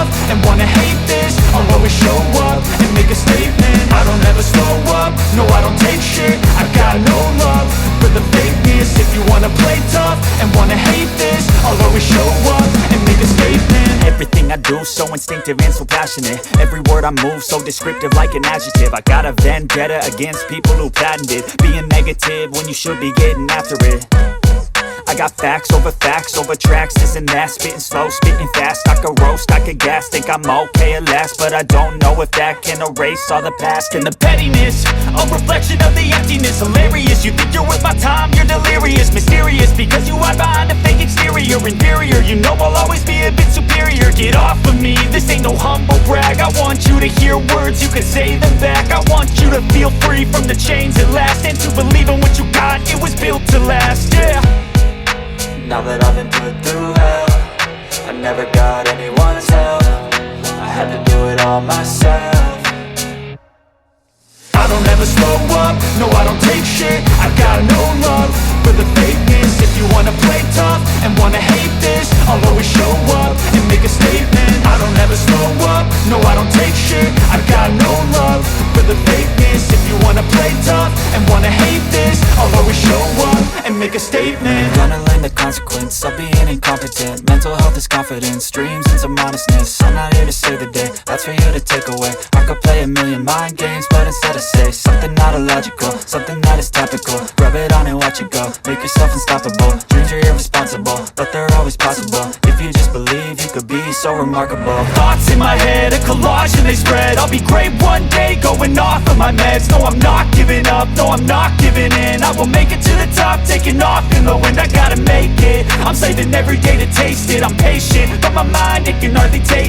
tough and wanna hate this, I'll always show up and make a statement. I don't ever slow up, no I don't take shit. I got no love for the fakeness. If you wanna play tough and wanna hate this, I'll always show up and make a statement. Everything I do so instinctive and so passionate. Every word I move so descriptive like an adjective. I got a vendetta against people who patented being negative when you should be getting after it. I got facts over tracks, this and that. Spitting slow, spitting fast, I could roast, I could gas. Think I'm okay at last, but I don't know if that can erase all the past. And the pettiness, a reflection of the emptiness. Hilarious, you think you're worth my time, you're delirious. Mysterious, because you hide behind a fake exterior. Inferior, you know I'll always be a bit superior. Get off of me, this ain't no humble brag. I want you to hear words, you can say them back. I want you to feel free from the chains at last, and to believe in what you got, it was built to last, yeah. Now that I've been put through hell, I never got anyone's help. I had to do it all myself. I don't ever slow up, no I don't take shit. I got no love for the fakeness. If you wanna play tough and wanna hate this, I'll always show up and make a statement. I don't ever slow up, no I don't take shit. I got no love for the fakeness. If you wanna play tough and wanna hate this, I'll always show up and make a statement. Gonna learn the consequence of being incompetent. Mental health is confidence, dreams and some honestness. I'm not here to save the day, that's for you to take away. I could play a million mind games, but instead I say something not illogical, something that is topical. Rub it on and watch it go, make yourself unstoppable. Dreams are irresponsible, but they're always possible. If you just believe, you could be so remarkable. Thoughts in my head, a collage and they spread. I'll be great one day, going off of my meds. No, I'm not giving up, no, I'm not giving in. I will make it to the top, taking off in the wind. I gotta make it, I'm saving every day to taste it. I'm patient, but my mind, it can hardly take